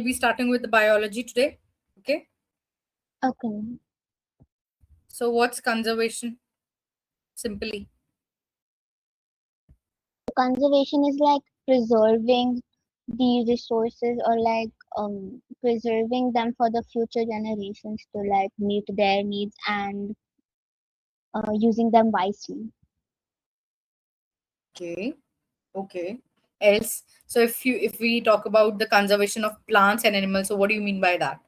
be starting with the biology today. Okay. Okay. So what's conservation? Simply. Conservation is like preserving the resources, or like preserving them for the future generations to like meet their needs, and using them wisely. Okay. Okay. Else. So if we talk about the conservation of plants and animals, so what do you mean by that?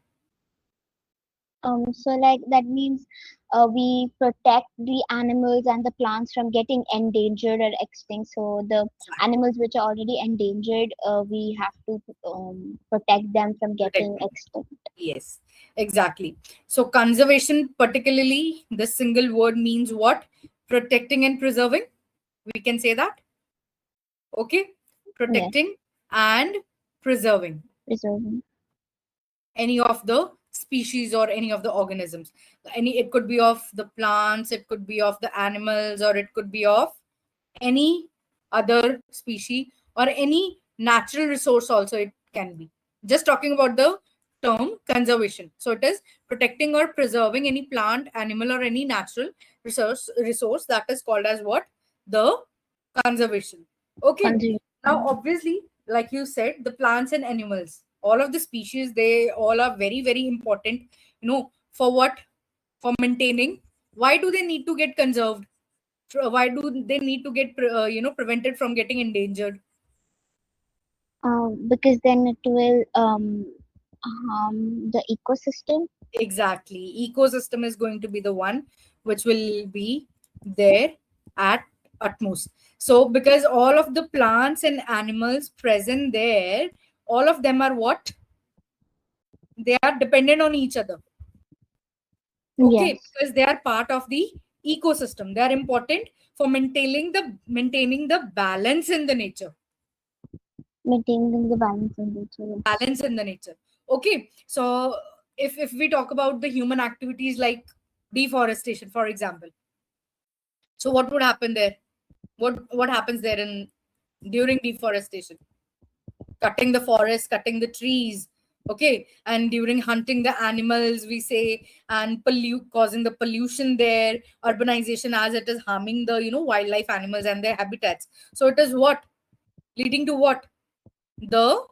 So like that means we protect the animals and the plants from getting endangered or extinct. So the animals which are already endangered, we have to protect them from Protect getting them. extinct. Yes, exactly. So conservation, particularly the single word means what? Protecting and preserving. We can say that. Okay. Yes, Protecting and preserving preserving. any of the species or any of the organisms. Any, it could be of the plants, it could be of the animals, or it could be of any other species or any natural resource also it can be. Just talking about the term conservation. So it is protecting or preserving any plant, animal, or any natural resource that is called as what? The conservation. Okay. Now Conservation. obviously, like you said, the plants and animals, all of the species, they all are very, very important, for what? For maintaining. Why do they need to get conserved? Why do they need to get prevented from getting endangered? Because then it will harm the ecosystem. Exactly, ecosystem is going to be the one which will be there at utmost. So because all of the plants and animals present there, all of them are what? They are dependent on each other. Okay, Yes, because they are part of the ecosystem. They are important for maintaining the balance in the nature. maintaining the balance in nature. Balance in the nature. Okay, so if we talk about the human activities like deforestation, for example, so what would happen there? What happens there in during deforestation? Cutting the forest, cutting the trees. Okay, and during hunting the animals, we say, and pollute, causing the pollution there, urbanization, as it is harming the wildlife, animals, and their habitats. So it is what? Leading to what? The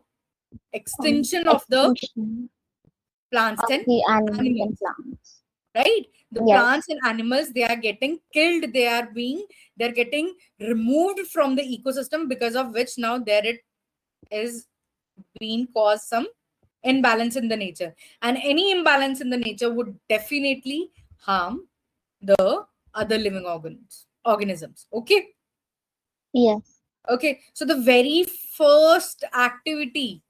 extinction of the Extinction plants of and the animals and animals, plants. right? The Yes, plants and animals, they are getting killed, they're getting removed from the ecosystem, because of which now there it is being caused some imbalance in the nature, and any imbalance in the nature would definitely harm the other living organisms. Okay. yes. Okay, so the very first activity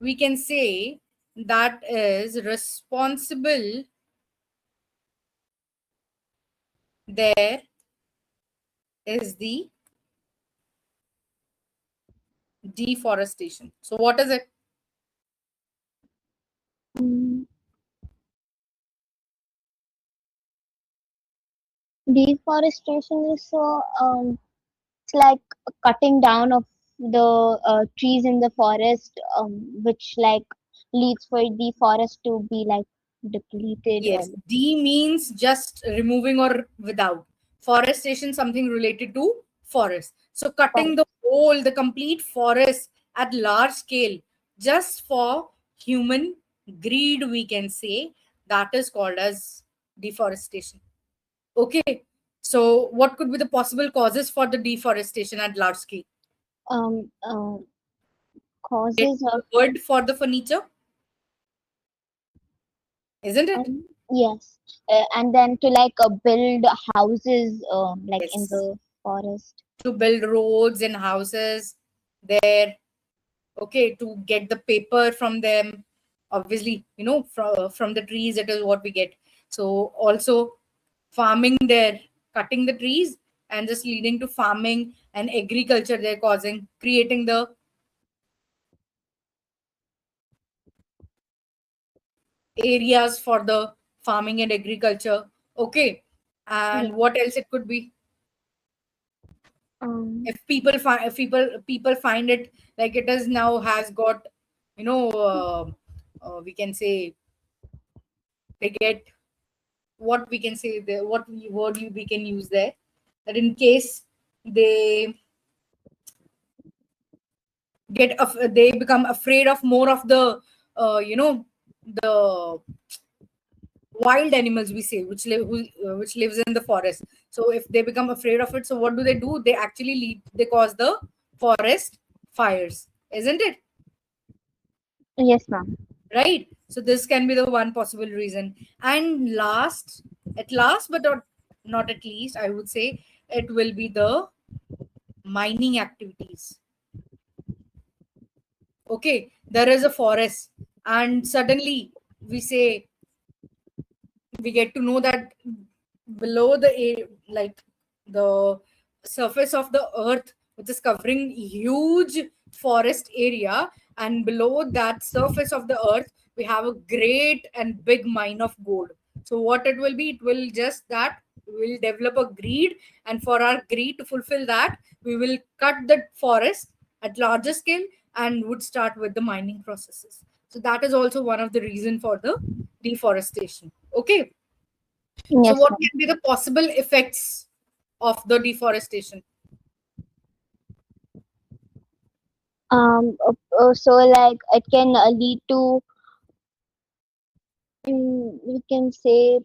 we can say that is responsible there is the deforestation. So what is it? Mm, Deforestation is so it's like cutting down of the trees in the forest, which like leads for the forest to be like depleted. Yes, D means just removing or without. Forestation, something related to forest. So cutting Forest. the complete forest at large scale just for human greed, we can say, that is called as deforestation. Okay. So what could be the possible causes for the deforestation at large scale? Um, uh, Get Causes of. the wood for the furniture, isn't it? Yes, and then to like build houses like in Yes. the forest. To build roads and houses there. Okay, to get the paper from them, obviously, from the trees, it is what we get. So also farming there, cutting the trees and just leading to farming and agriculture, they're causing, creating the areas for the farming and agriculture. Okay, Yeah. and what else it could be? Um, If people find it like it is now has got, you know uh, we can say they get, what we can say there, word we can use there, that in case they they become afraid of more of the the wild animals, we say, which lives in the forest. So if they become afraid of it, so what do? They actually they cause the forest fires, isn't it? Yes, ma'am. Right? So this can be the one possible reason. And at last but not at least, I would say it will be the mining activities. Okay, there is a forest, and suddenly we say, we get to know that below like the surface of the earth, which is covering huge forest area, and below that surface of the earth we have a great and big mine of gold. So what it will be, it will just that we will develop a greed, and for our greed to fulfill that, we will cut the forest at larger scale and would start with the mining processes. So that is also one of the reason for the deforestation. Okay, so Yes, what ma'am. can be the possible effects of the deforestation? So like it can lead to, we can say,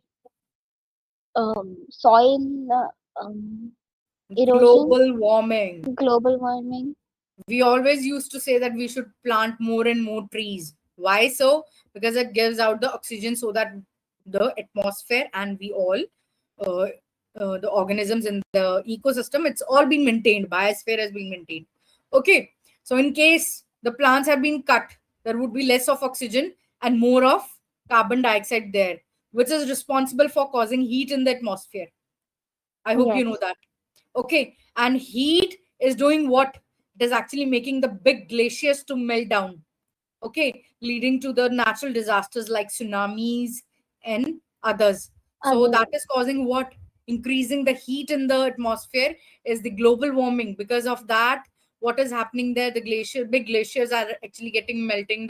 soil erosion, Global warming. global warming. We always used to say that we should plant more and more trees. Why so? Because it gives out the oxygen so that the atmosphere and we all, uh, the organisms in the ecosystem, it's all been maintained. Biosphere has been maintained. Okay. So in case the plants have been cut, there would be less of oxygen and more of carbon dioxide there, which is responsible for causing heat in the atmosphere. I hope you know Yes, that. Okay. And heat is doing what? It is actually making the big glaciers to melt down. Okay. Leading to the natural disasters like tsunamis and others. So other. that is causing what? Increasing the heat in the atmosphere is the global warming. Because of that, what is happening there? The big glaciers are actually getting melted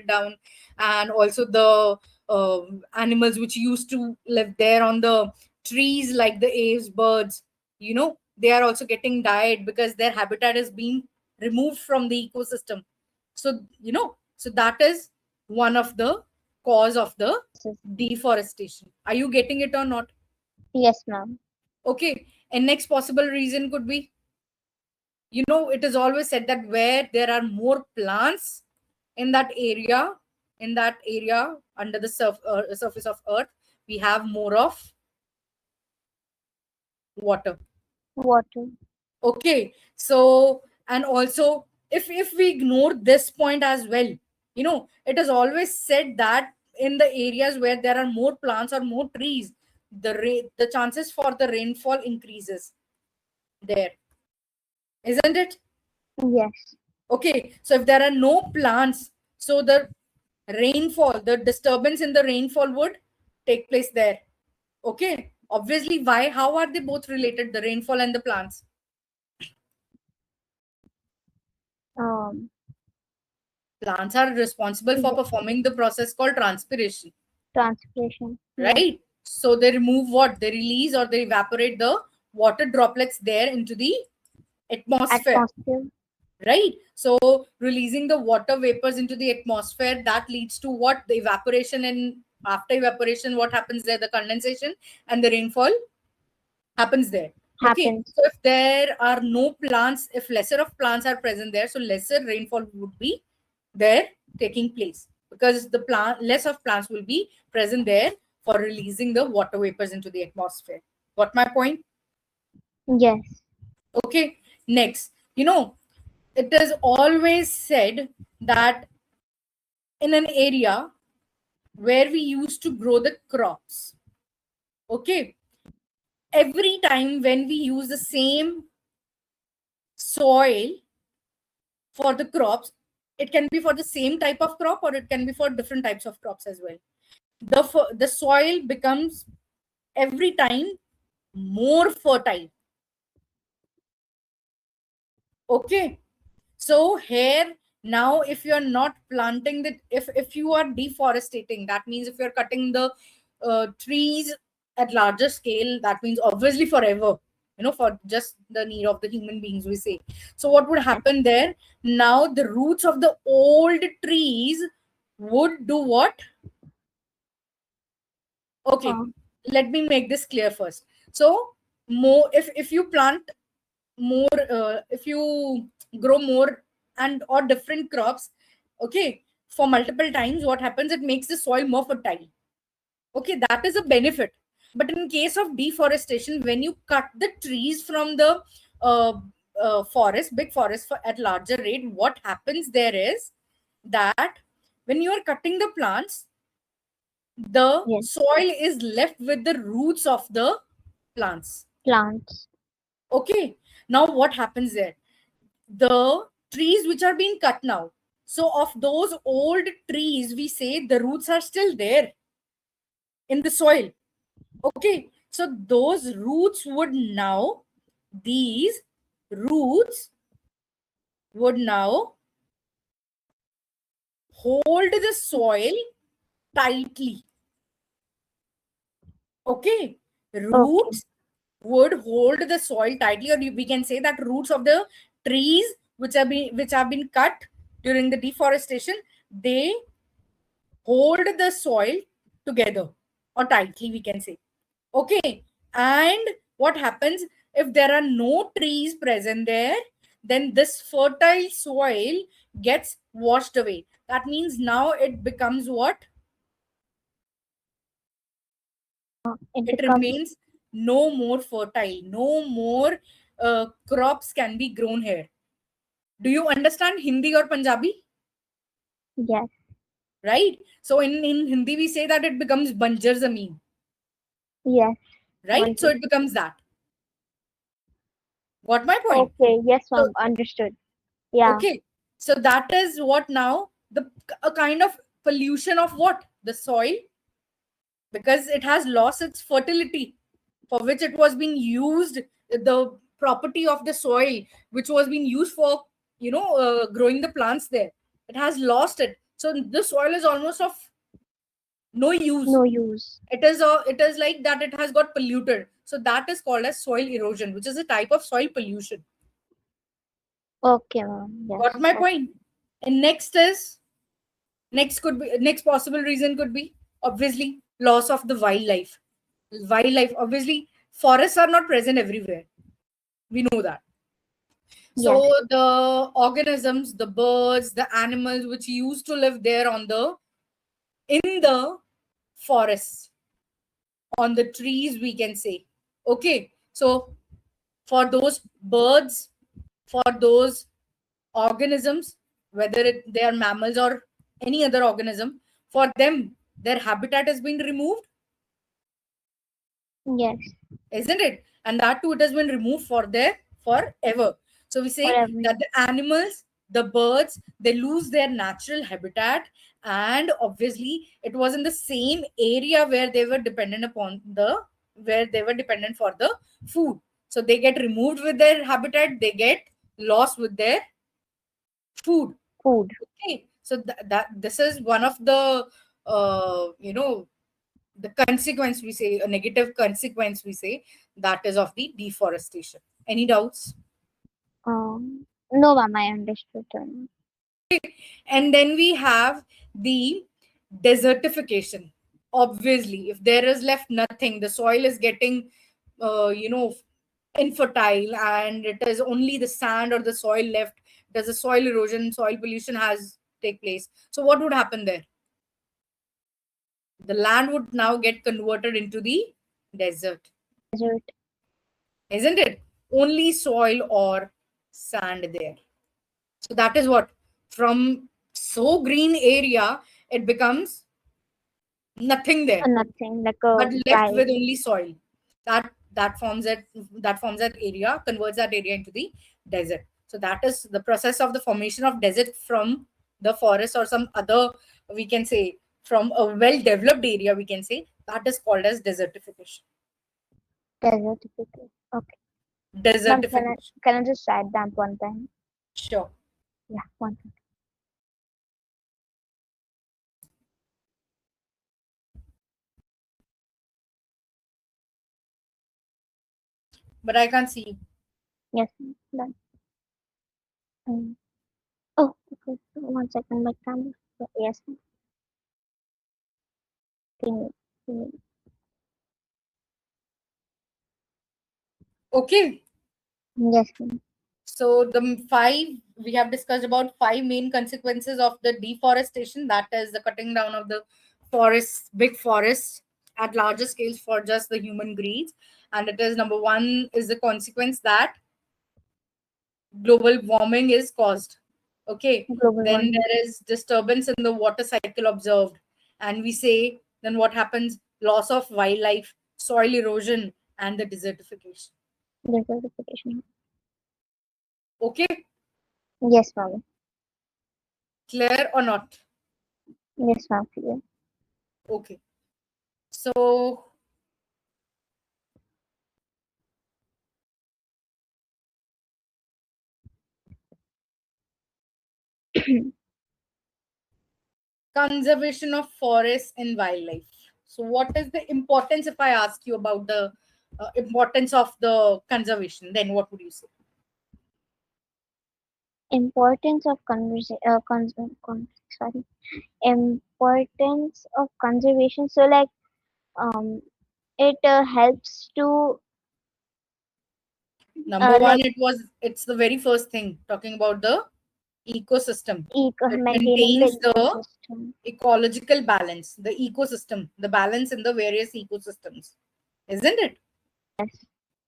down, and also the animals which used to live there on the trees, like the aves, birds, they are also getting died because their habitat is being removed from the ecosystem. So so that is one of the cause of the deforestation. Are you getting it or not? Yes, ma'am. Okay. And next possible reason could be, it is always said that where there are more plants in that area, under the surface of earth, we have more of water. Water. Okay. So, and also, if we ignore this point as well, it is always said that in the areas where there are more plants or more trees, the chances for the rainfall increases there, isn't it? Yes. Okay. So if there are no plants, so the disturbance in the rainfall would take place there. Okay. Obviously, why? How are they both related, the rainfall and the plants? Um. Plants are responsible for Yes. performing the process called transpiration, Transpiration. Yes. right? So they remove what? They release or they evaporate the water droplets there into the atmosphere, Atmosphere. right? So releasing the water vapors into the atmosphere, that leads to what? The evaporation, and after evaporation, what happens there? The condensation and the rainfall happens there. Okay. Happens. So if there are no plants, if lesser of plants are present there, so lesser rainfall would be there taking place, because the plant less of plants will be present there for releasing the water vapors into the atmosphere. Got my point? Yes. Okay. Next, it is always said that in an area where we used to grow the crops, okay, every time when we use the same soil for the crops, it can be for the same type of crop or it can be for different types of crops as well. The soil becomes every time more fertile. Okay. So here Now if you're not planting the, if you are deforestating, that means if you're cutting the trees at larger scale, that means obviously forever, for just the need of the human beings, we say. So what would happen there? Now the roots of the old trees would do what? Okay, Uh, let me make this clear first. So more, if you plant more, if you grow more and or different crops, okay, for multiple times, what happens? It makes the soil more fertile. Okay, that is a benefit. But in case of deforestation, when you cut the trees from the uh, forest, big forest, at larger rate, what happens there is that when you are cutting the plants, the yes, soil is left with the roots of the plants. plants. Okay, now what happens there? The trees which are being cut now, so of those old trees, we say the roots are still there in the soil. Okay, so those roots would now, these roots would now hold the soil tightly. Okay, Okay, roots would hold the soil tightly, or we can say that roots of the trees which have been cut during the deforestation, they hold the soil together or tightly, we can say. Okay, and what happens if there are no trees present there? Then this fertile soil gets washed away. That means now it becomes what? it It becomes, remains no more fertile. No more crops can be grown here. Do you understand Hindi or Punjabi? yes, Right? So in Hindi, we say that it becomes banjar zameen. yes, Right? So wanted. it becomes that. Got my point? Okay, yes, So, ma'am, understood. Yeah, okay. So that is what now the a kind of pollution of what? The soil, because it has lost its fertility for which it was being used, the property of the soil which was being used for growing the plants there, it has lost it. So the soil is almost of no use. no use. It is like that, it has got polluted. So that is called as soil erosion, which is a type of soil pollution. Okay, ma'am, yes, Got my okay. point? And next possible reason could be obviously loss of the wildlife. Obviously forests are not present everywhere, we know that. So Yes, the organisms, the birds, the animals which used to live there in the forests, on the trees, we can say. Okay, so for those birds, for those organisms, whether they are mammals or any other organism, for them, their habitat has been removed, yes, isn't it? And that too, it has been removed for their forever. So we say forever. that the animals, the birds, they lose their natural habitat, and obviously it was in the same area where they were dependent for the food. So they get removed with their habitat, they get lost with their food. Food. Okay, so that this is one of the the consequence, we say a negative consequence, we say, that is of the deforestation. Any doubts? No, ma'am, I understood. And then we have the desertification. Obviously if there is left nothing, the soil is getting infertile, and it is only the sand or the soil left. Does a soil erosion, soil pollution has take place? So what would happen there? The land would now get converted into the desert, Desert. isn't it? Only soil or sand there. So that is what, from so green area, it becomes nothing there, Nothing, like a but left dry. with only soil. That forms that area, converts that area into the desert. So that is the process of the formation of desert from the forest or some other, we can say, from a well developed area, we can say, that is called as desertification. Desertification. Okay. Ma'am, Desertification. can I just write that one time? Sure. Yeah, one time. but I can't see. Yes, done. Um, oh, okay. 1 second, my camera. Yes, can you- Okay. yes, ma'am. So we have discussed about 5 main consequences of the deforestation. That is the cutting down of the forests, big forests at larger scales for just the human greed. And it is number one is the consequence that global warming is caused. Okay. Global Then warming. there is disturbance in the water cycle observed. And we say then what happens? Loss of wildlife, soil erosion, and the desertification. Desertification. Okay. Yes, ma'am. Clear or not? Yes, ma'am. Clear. Okay. So conservation of forests and wildlife. So what is the importance if I ask you about the importance of the conservation? Then what would you say? Importance of sorry. Importance of conservation. So, like, um, it helps to Number one, like it's the very first thing talking about the ecosystem. It maintaining the maintains the ecosystem. ecological balance, the ecosystem, the balance in the various ecosystems, isn't it? Yes,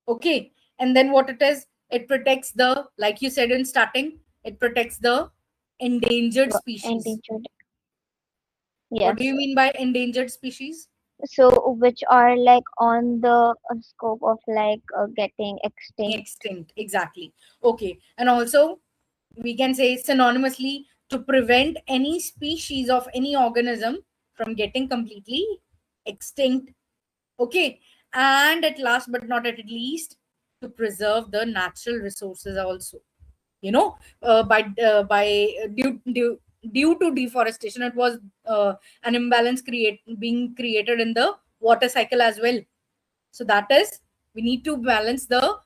Okay. And then what it is, it protects the, like you said in starting, it protects the endangered species. endangered. What Yes. do you mean by endangered species? So, which are like on the scope of like getting extinct. Extinct, exactly. Okay. And also, we can say synonymously to prevent any species of any organism from getting completely extinct. Okay. And at last but not at least, to preserve the natural resources also. You know, due to deforestation, it was an imbalance being created in the water cycle as well. So that is, we need to balance the,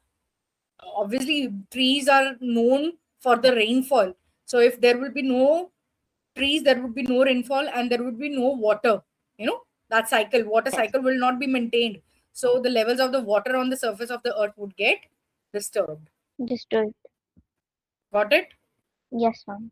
obviously trees are known for the rainfall. So if there will be no trees, there would be no rainfall and there would be no water. You know, that water Yes, cycle will not be maintained. So the levels of the water on the surface of the earth would get disturbed. destroyed. Got it? Yes, ma'am.